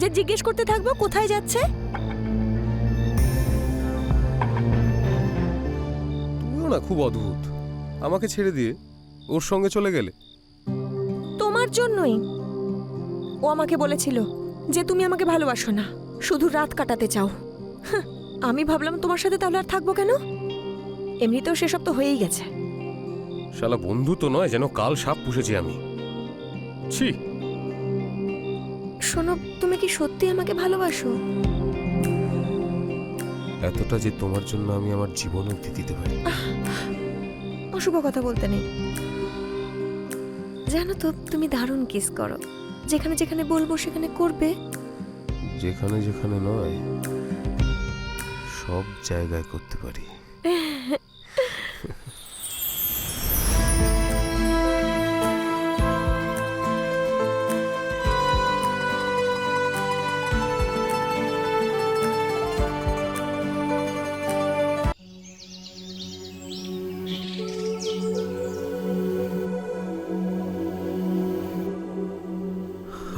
যে জিজ্ঞেস করতে থাকবো কোথায় যাচ্ছে? তুমিও না খুব অদ্ভুত, আমাকে ছেড়ে দিয়ে ওর সঙ্গে চলে গেলে। তোমার জন্যই। ও আমাকে বলেছিল যে তুমি আমাকে ভালোবাসো না, শুধু রাত কাটাতে চাও। হাহ, আমি ভাবলাম তোমার সাথে তাহলে আর থাকবো কেন, এমনিতেও সেসব তো হয়েই গেছে। শালা বন্ধু তো নয়, যেন কাল সাপ পুষেছি আমি। ছি। শোনো, তুমি কি সত্যি আমাকে ভালোবাসো? এতটা যে তোমার জন্য আমি আমার জীবন অবধি দিতে পারি। অশুভ কথা বলতে নেই। জানো তো, তুমি দারুণ কিস করো। যেখানে যেখানে বলবো সেখানে করবে। যেখানে যেখানে নয়, সব জায়গায় করতে পারি।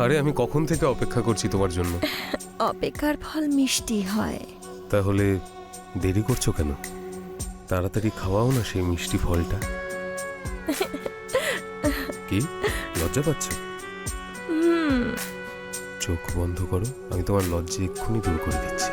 আরে আমি কখন থেকে অপেক্ষা করছি তোমার জন্য। অপেক্ষার ফল মিষ্টি হয়। তাহলে দেরি করছো কেন? তাড়াতাড়ি খাওয়াও না সেই মিষ্টি ফলটা। কি লজ্জা পাচ্ছ? চোখ বন্ধ করো, আমি তোমার লজ্জা এক্ষুনি দূর করে দিচ্ছি।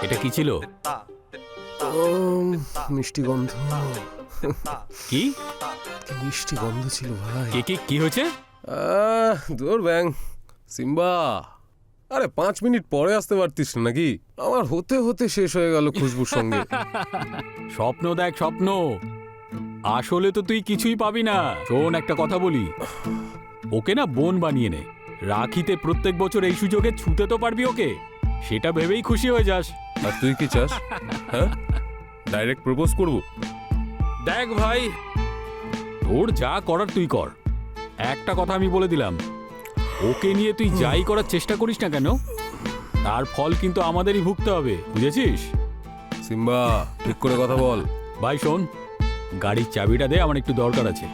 এটা কি ছিল? মিষ্টি গন্ধ। কি কি মিষ্টি গন্ধ ছিল ভাই। কি হয়েছে? দূর ব্যাং সিম্বা, আরে 5 মিনিট পরে আসতে পারতিস না নাকি? আমার হতে হতে শেষ হয়ে গেল খুশবুর সঙ্গে। স্বপ্ন দেখ স্বপ্ন, আসলে তো তুই কিছুই পাবি না। শোন, একটা কথা বলি, ওকে না বোন বানিয়ে নে। রাখিতে প্রত্যেক বছর এই সুযোগে ছুতে তো পারবি ওকে, সেটা ভেবেই খুশি হয়ে যাস। আর তুই কি চাস? হ্যাঁ, ডাইরেক্ট প্রপোজ করব? দেখ ভাই, তোর যা করার তুই কর। একটা কথা আমি বলে দিলাম, ওকে নিয়ে তুই যাই করার চেষ্টা করিস না কেন, তার ফল কিন্তু আমাদেরই ভুগতে হবে, বুঝেছিস? সিম্বা ঠিক করে কথা বল। ভাই শোন, গাড়ির চাবিটা দে, আমার একটু দরকার আছে।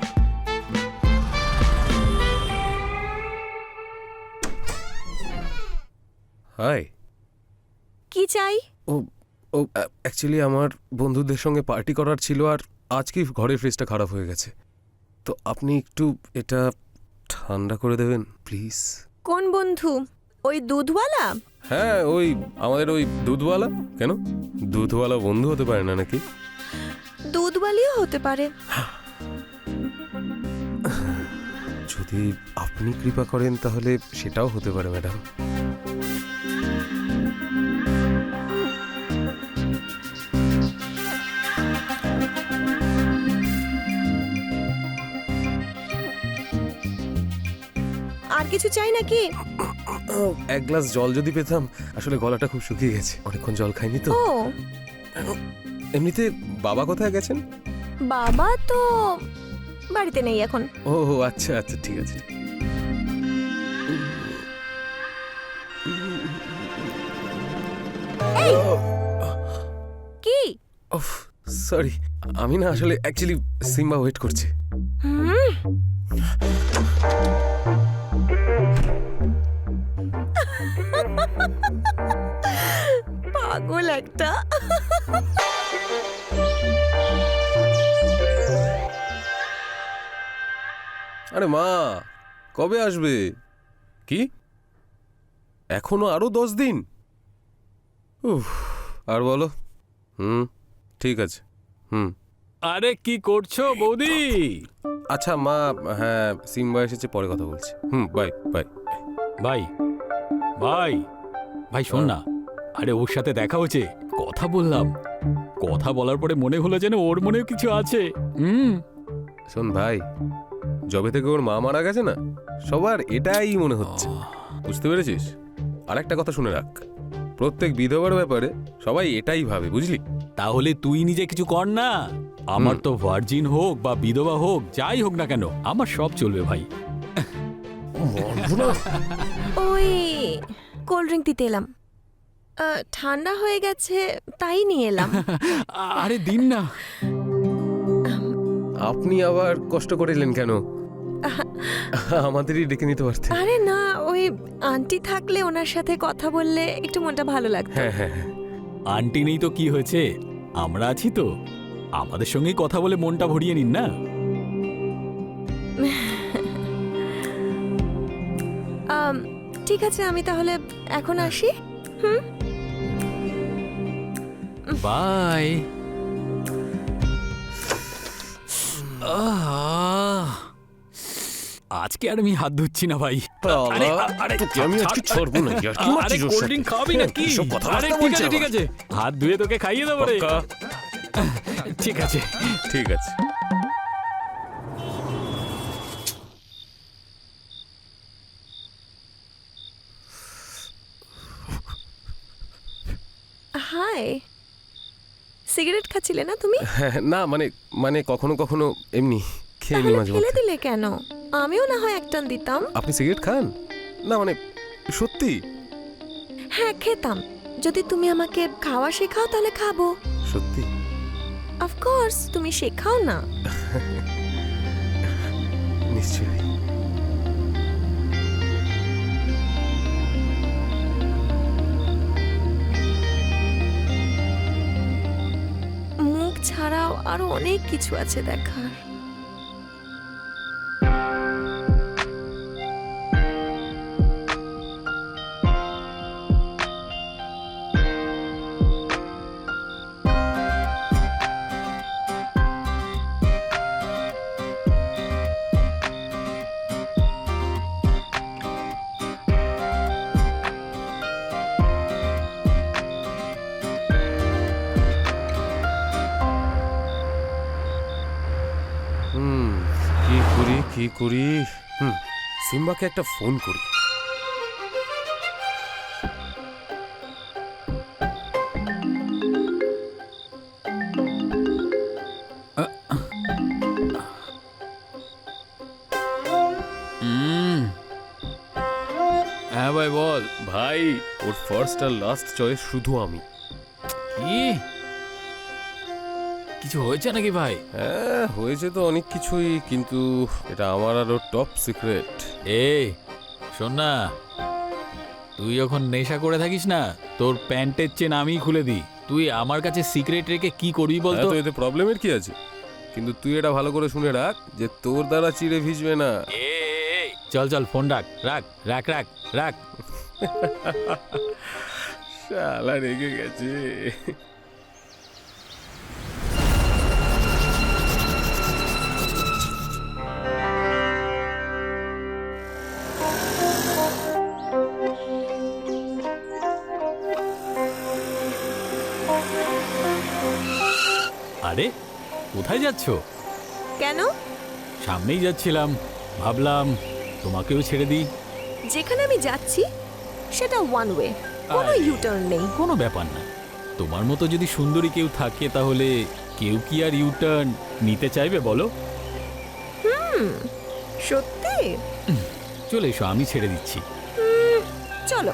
হাই। কি চাই? ও ও অ্যাকচুয়ালি আমার বন্ধুদের সঙ্গে পার্টি করার ছিল, আর আজকে ঘরের ফ্রিজটা খারাপ হয়ে গেছে, তো আপনি একটু এটা ঠান্ডা করে দেবেন প্লিজ। কোন বন্ধু? ওই দুধওয়ালা? হ্যাঁ, ওই আমাদের ওই দুধওয়ালা। কেন, দুধওয়ালা বন্ধু হতে পারে না নাকি? দুধওয়ালিও হতে পারে। যদি আপনি কৃপা করেন তাহলে সেটাও হতে পারে ম্যাডাম। আর কিছু চাই নাকি? এক গ্লাস জল যদি পেতাম, আসলে গলাটা খুব শুকিয়ে গেছে, অনেকক্ষণ জল খাইনি তো। ও এমনিতে বাবা কোথায় গেছেন? বাবা তো বাড়িতে নেই এখন। ও আচ্ছা আচ্ছা, ঠিক আছে। কি? ওফ সরি, আমি না আসলে অ্যাকচুয়ালি সিম্বা ওয়েট করছে। হুম একটা। আরে মা, কবে আসবে? কি এখনো আরো 10 দিন? উফ, আর বলো। ঠিক আছে। আরে কি করছো বৌদি? আচ্ছা মা, হ্যাঁ সিম্বা এসেছে, পরে কথা বলছি। Bye bye. ভাই ভাই ভাই শোন না, আরে ওর সাথে দেখা হয়েছে, কথা বললাম, কথা বলার পরে মনে হলো যেন ওর মনেও কিছু আছে। শোন ভাই, যবে থেকে ওর মা মারা গেছে না, সবার এটাই মনে হচ্ছে, বুঝতে পেরেছিস? আর একটা কথা শুনে রাখ, প্রত্যেক বিধবার ব্যাপারে সবাই এটাই ভাবে, বুঝলি? তাহলে তুই নিজে কিছু কর না। আমার তো ভার্জিন হোক বা বিধবা হোক, যাই হোক না কেন, আমার সব চলবে ভাই। ওই কোল্ড ড্রিঙ্ক দিতে এলাম, ঠান্ডা হয়ে গেছে তাই নিয়ে এলাম। আরে দিন না। আপনি আবার কষ্ট করে এলেন কেন? আমাদেরই ডেকে নিতে পারতেন। আরে না, ওই আন্টি থাকলে ওনার সাথে কথা বললে একটু মনটা ভালো লাগতো। হ্যাঁ হ্যাঁ হ্যাঁ। আন্টি নেই তো কি হয়েছে, আমরা আছি তো, আমাদের সঙ্গেই কথা বলে মনটা ভরিয়ে নিন না। ঠিক আছে, আমি তাহলে এখন আসি। বাই। আজকে আর আমি হাত ধুচ্ছি না ভাই। আরে, আরে, তোকে আমি আজকে ছাড়বো না। ইয়ার কি আরে মারছিস ওর কোল্ড সাথে? ড্রিঙ্ক খাওয়াবি নাকি? এসব কথাবার্তা আরে ঠিক বলছে আছে ঠিক আবার। আছে, হাত ধুয়ে তোকে খাইয়ে দেবো রে। পাক্কা? ঠিক আছে। ঠিক আছে। হাই, সিগারেট খাচ্ছিলে না তুমি? হ্যাঁ, না মানে মানে কখনো কখনো এমনি খেয়ে নি তাহলে মাঝে ফেলে মধ্যে। দিলে কেন? আমিও না হয় একটান দিতাম। আপনি সিগারেট খান? না মানে সত্যি? হ্যাঁ খেতাম, যদি তুমি আমাকে খাওয়া শেখাও তাহলে খাবো। সত্যি? অফকোর্স, তুমি শেখাও না। নিশ্চয়ই। মুখ ছাড়াও আরো অনেক কিছু আছে দেখার। কি করি? সিম্বাকে একটা ফোন করি। হ্যাঁ ভাই বল। ভাই, ওর ফার্স্ট আর লাস্ট চয়েস শুধু আমি। কি কিছু হয়েছে নাকি ভাই? হ্যাঁ হয়েছে তো অনেক কিছুই, কিন্তু এটা আমার আরো টপ সিক্রেট। এই শোন না, তুই যখন নেশা করে থাকিস না, তোর প্যান্টের চেন আমি খুলে দিই। তুই আমার কাছে সিক্রেট রেখে কি করবি বলতো? তো এতে প্রবলেমের কি আছে? কিন্তু তুই এটা ভালো করে শুনে রাখ যে তোর দ্বারা চিড়ে ভিজবে না। চল চল, ফোন রাখ রাখ রাখ রাখ রাখ। শালা রেগে গেছে। আরে কোথায় যাচ্ছ? কেন? সামনেই যাচ্ছিলাম, ভাবলাম তোমাকেও ছেড়ে দিই। যেখানে আমি যাচ্ছি সেটা ওয়ান ওয়ে, কোনো আরে। ইউটার্ন নেই। কোনো ব্যাপার না, তোমার মতো যদি সুন্দরী কেউ থাকে তাহলে কেউ কি আর ইউটার্ন নিতে চাইবে বলো? সত্যি? চলে এসো, আমি ছেড়ে দিচ্ছি। চলো।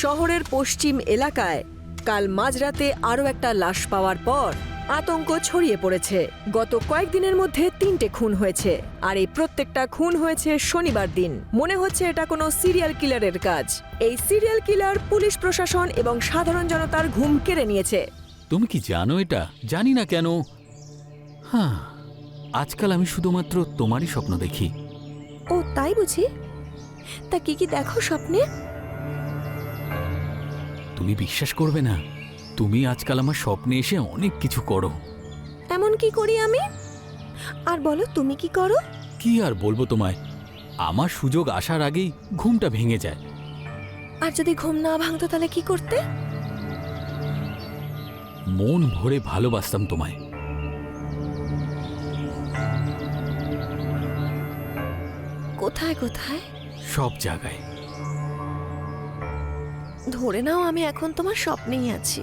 শহরের পশ্চিম এলাকায় কাল মাঝরাতে আরও একটা লাশ পাওয়ার পর আতঙ্ক ছড়িয়ে পড়েছে। গত কয়েকদিনের মধ্যে 3টে খুন হয়েছে, আর এই প্রত্যেকটা খুন হয়েছে শনিবার দিন। মনে হচ্ছে এটা কোনো সিরিয়াল কিলারের কাজ। এই সিরিয়াল কিলার পুলিশ প্রশাসন এবং সাধারণ জনতার ঘুম কেড়ে নিয়েছে। তুমি কি জানো এটা? জানি না কেন, হ্যাঁ, আজকাল আমি শুধুমাত্র তোমারই স্বপ্ন দেখি। ও তাই বুঝি? তা কি কি দেখো স্বপ্নে? তুমি বিশ্বাস করবে না, তুমি আজকাল আমার স্বপ্নে এসে অনেক কিছু করো। এমন কি করি আমি? আর বলো তুমি কি করো? কি আর বলবো তোমায়, আমার সুযোগ আসার আগেই ঘুমটা ভেঙে যায়। আর যদি ঘুম না ভাঙতো তাহলে কি করতে? মন ভরে ভালোবাসতাম তোমায়। কোথায় কোথায়? সব জায়গায়। ধরে নাও আমি এখন তোমার স্বপ্নেই আছি।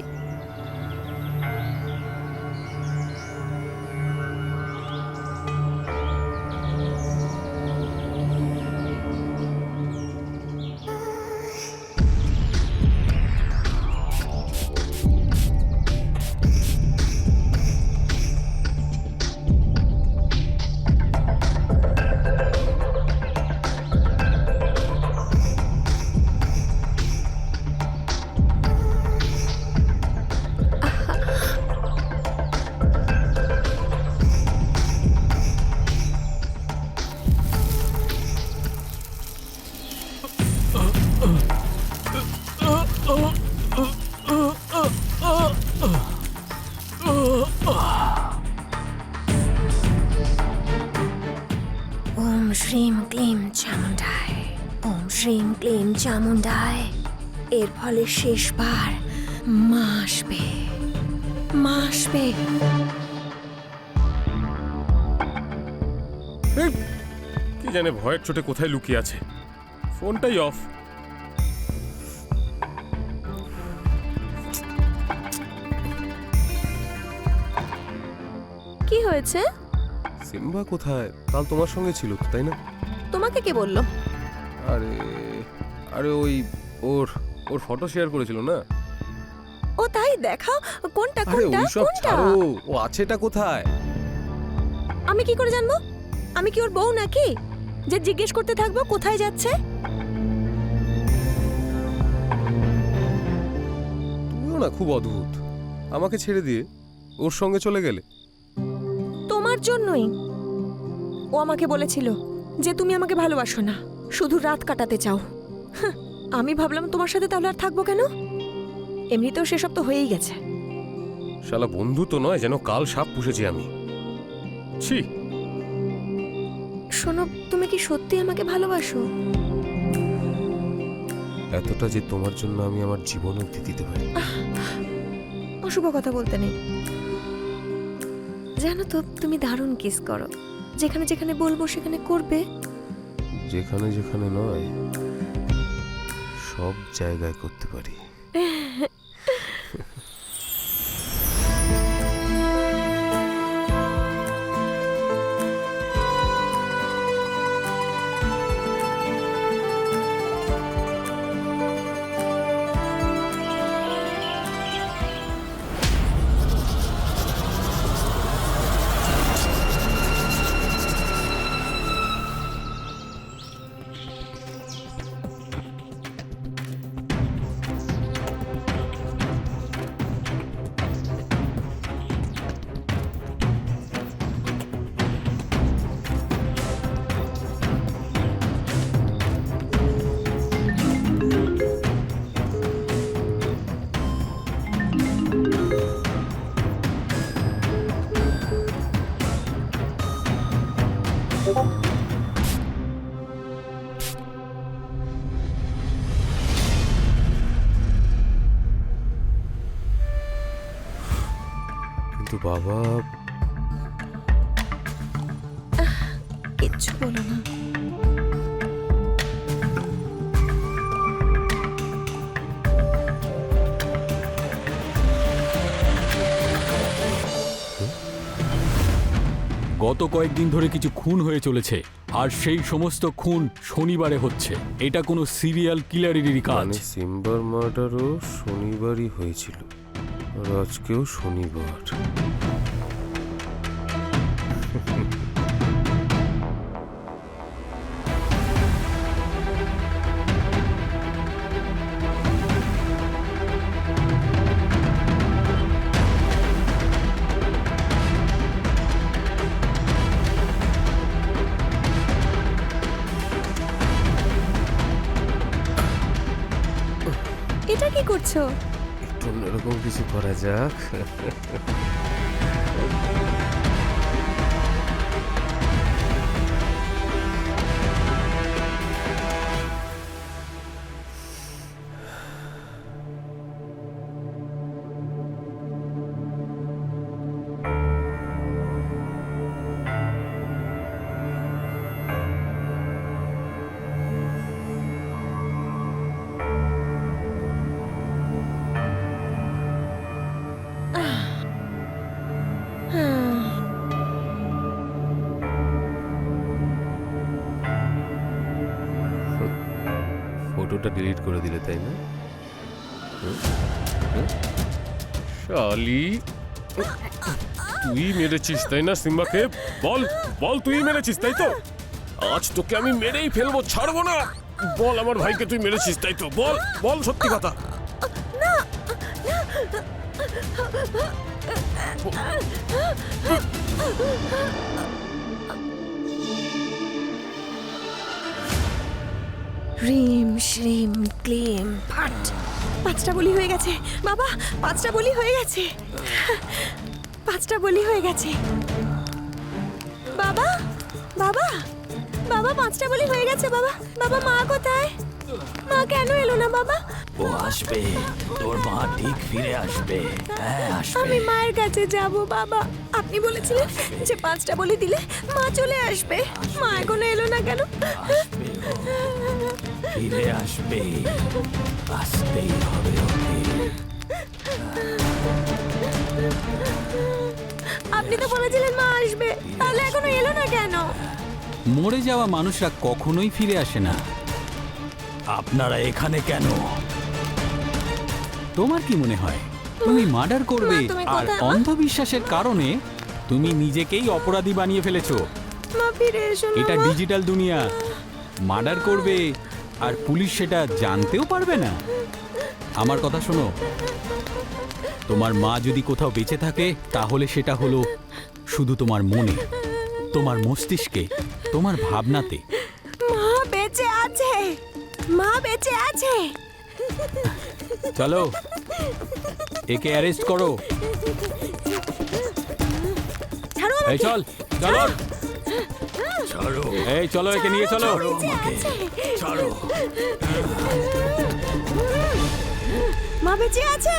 ওম শ্রীম ক্লিম চামুন্ডায়, ওম শ্রীম ক্লিম চামুন্ডায়। এর ফলে শেষবার মা আসবে, মা আসবে। কি জানে ভয়ের চোটে কোথায় লুকিয়ে আছে। ফোনটাই অফ। কি হয়েছে? সিম্বা কোথায়? কাল তোমার সঙ্গে ছিল তো, তাই না? তোমাকে কে বললো? আরে আরে ওই ওর ওর ফটো শেয়ার করেছিল না? ও তাই, দেখাও কোনটা আরে কোনটা ওইসব কোনটা? ছাড়ো, ও আছেটা কোথায়? আমি কি করে জানবো? আমি কি ওর বউ নাকি যে জিজ্ঞেস করতে থাকবো কোথায় যাচ্ছে? তুমিও না খুব অদ্ভুত। আমাকে ছেড়ে দিয়ে ওর সঙ্গে চলে গেলে। তোমার জন্যই। ও আমাকে বলেছিল যে তুমি আমাকে ভালোবাসো না, শুধু রাত কাটাতে চাও। হাহ, আমি ভাবলাম তোমার সাথে তাহলে আর থাকবো কেন? এমনিতেও সেসব তো হয়েই গেছে। শালা বন্ধু তো নয়, যেন কাল সাপ পুষেছি আমি। ছি। শোনো, তুমি কি সত্যি আমাকে ভালোবাসো? এতটা যে তোমার জন্য আমি আমার জীবন অবধি দিতে পারি। অশুভ কথা বলতে নেই। জানো তো, তুমি দারুণ কিস করো। যেখানে যেখানে বলবো সেখানে করবে। যেখানে যেখানে নয়, সব জায়গায় করতে পারি। কিন্তু বাবা, কিচ্ছু বলো না। গত কয়েকদিন ধরে কিছু খুন হয়ে চলেছে, আর সেই সমস্ত খুন শনিবারে হচ্ছে। এটা কোনো সিরিয়াল কিলারেরই কাজ। মানে সিম্বার মার্ডারও শনিবারই হয়েছিল, আর আজকেও শনিবার। এটা কি করছো? একটু অন্যরকম কিছু করা যাক। ফটোটা ডিলিট করে দিলে, তাই না? শালি, তুই মেরেছিস তাই না সিম্বাকে? বল বল, তুই মেরেছিস তাই তো? আজ তোকে আমি মেরেই ফেলবো, ছাড়বো না। বল আমার ভাইকে তুই মেরেছিস তাই তো? বল বল সত্যি কথা। রিম শ্রিম ক্লিম ফাট। 5টা বলি হয়ে গেছে বাবা, 5টা বলি হয়ে গেছে, 5টা বলি হয়ে গেছে বাবা। বাবা বাবা 5টা বলি হয়ে গেছে বাবা। বাবা মা কোথায়? মা কেন এলো না বাবা? ও আসবে, তোর মা ঠিক ফিরে আসবে। হ্যাঁ আসবে। আমি মায়ের কাছে যাব বাবা। আপনি বলেছিলেন যে 5টা বলি দিলে মা চলে আসবে। মা এখনো এলো না কেন? আসবে ও, ফিরে আসবে, আসতেই হবে ওকে। আপনি তো বলেছিলেন মা আসবে, তাহলে এখনো এলো না কেন? মরে যাওয়া মানুষরা কখনোই ফিরে আসে না। আপনারা এখানে কেন? তোমার কি মনে হয় তুমি মার্ডার করবে মা, তুমি আর কোথায়, মা? অন্ধবিশ্বাসের কারণে তুমি নিজেকেই অপরাধী বানিয়ে ফেলেছো? মা ফিরে এসো না এটা মা। ডিজিটাল দুনিয়া। মার্ডার করবে আর পুলিশ সেটা জানতেও পারবে না। আমার কথা শোনো, তোমার মা যদি কোথাও বেঁচে থাকে তাহলে সেটা হলো শুধু তোমার মনে, তোমার মস্তিষ্কে, তোমার ভাবনাতে। মা বেঁচে আছে, মা বেঁচে আছে। চলো একে অ্যারেস্ট করো। ছাড়ো এই চল চলো, ছাড়ো, এই চলো একে নিয়ে চলো। ছাড়ো আমাকে, ছাড়ো। মা বেঁচে আছে।